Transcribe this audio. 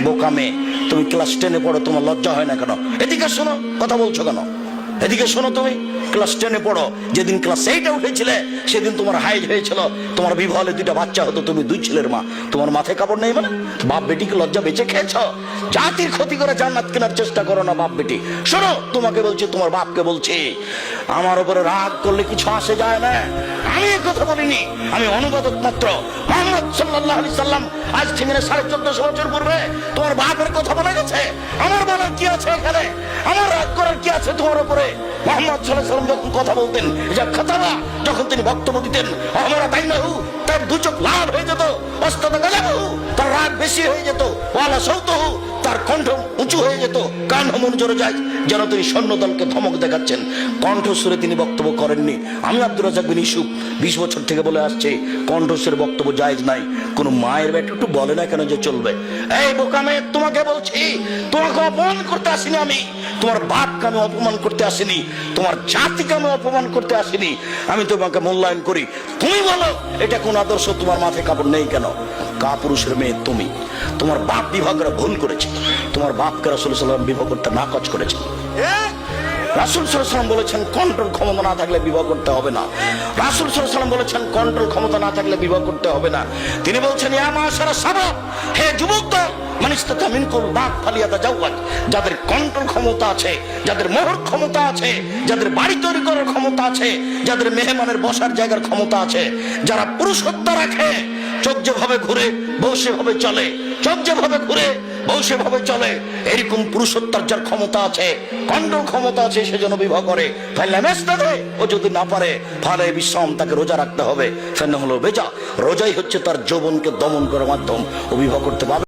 বোকা মেয়ে, তুমি ক্লাস 10-এ পড়ো, তোমার লজ্জা হয় না কেন? এদিকে শোনো, কথা বলছো কেন? এদিকে শোনো, তুমি ক্লাস 10-এ পড়ো, যেদিন ক্লাস 8-এ উঠেছিলে সেদিন তোমার হাইজ হয়েছিল, তোমার বিবাহে 2টা বাচ্চা হতো, তুমি 2 ছেলের মা, তোমার মাথায় কাপড় নেই মানে? বাপ বেটিকে লজ্জা বেঁচে খেয়েছ? জাতির ক্ষতি করে জান্নাত কেনার চেষ্টা করো না বাপ বেটি। শোনো, তোমাকে বলছি, তোমার বাপকে বলছি, আমার উপরে রাগ করলে কিছু আসে যায় না। আমি এই কথা বলিনি, আমি অনুবাদক মাত্র। মুহাম্মদ সাল্লাল্লাহু আলাইহি সাল্লাম আজ থেকে 1450 বছর পূর্বে তোমার বাপের কথা বলে গেছে। আমার বলার কি আছে এখানে? আমার রাগ করার কি আছে তোমার উপরে? মুহাম্মদ সাল্লাল্লাহু আলাইহি সাল্লাম যখন কথা বলতেন, খাতাবা যখন তিনি বক্তব্য দিতেন, আমরা তাইনাহু, তার 2 চোখ লাল হয়ে যেত, অস্তাদা গালাহু, তার রাগ বেশি হয়ে যেত, ওয়ালা সাউতুহু, তার কণ্ঠ উঁচু হয়ে যেত, কান মন জোরে যায়, যেন তিনি সৈন্যদলকে ধমক দেখাচ্ছেন। কণ্ঠস্বরে তিনি বক্তব্য করেননি। আমি আব্দুর রাজ্জাক বিন ইউসুফ 20 বছর থেকে বলে আসছে, কণ্ঠস্বরে বক্তব্য জায়েজ নাই। কোন মায়ের বেটা একটু বলে না কেন যে চলবে? এই বোকা মেয়ে, তোমাকে বলছি, তোমাকে অপমান করতে আসিনি আমি, তোমার বাপকে আমি অপমান করতে আসিনি, তোমার জাতিকে আমি অপমান করতে আসিনি। আমি তোমাকে মূল্যায়ন করি। তুমি বলো এটা কোন আদর্শ? তোমার মাথায় কাপড় নেই কেন? কাপুরুষের মেয়ে তুমি। তোমার বাপ বিবাহ করে ভুল করেছে, তোমার বাপকে রাসূল সাল্লাল্লাহু আলাইহি ওয়াসাল্লাম বিবাহ করতে নাকচ করেছে। রাসূল সাল্লাল্লাহু আলাইহি ওয়াসাল্লাম বলেছেন কন্ট্রোল ক্ষমতা না থাকলে বিবাহ করতে হবে না। রাসূল সাল্লাল্লাহু আলাইহি ওয়াসাল্লাম বলেছেন কন্ট্রোল ক্ষমতা না থাকলে বিবাহ করতে হবে না। তিনি বলছেন ইয়া মাশারা শাবাব, হে যুবকদল, মান ইসতাতা মিনকুম বাত ফালিয়াতাজাওয়াজ, যাদের কন্ট্রোল ক্ষমতা আছে, যাদের মোহর ক্ষমতা আছে, যাদের বাড়ি তৈরি করার ক্ষমতা আছে, যাদের মেহমানের বসার জায়গার ক্ষমতা আছে, যারা পুরুষত্ব রাখে, চোখ যেভাবে ঘুরে বউ সেভাবে চলে, চোখ যেভাবে ঘুরে বউ সেভাবে চলে, এরকম পুরুষত্বের যার ক্ষমতা আছে, কন্ট্রোল ক্ষমতা আছে, সেজন্য বিবাহ করে। ও যদি না পারে ফালে বিশ্রাম, তাকে রোজা রাখতে হবে। ফেন হলো বেজা, রোজাই হচ্ছে তার যৌবনকে দমন করার মাধ্যম। ও বিবাহ করতে পারবে।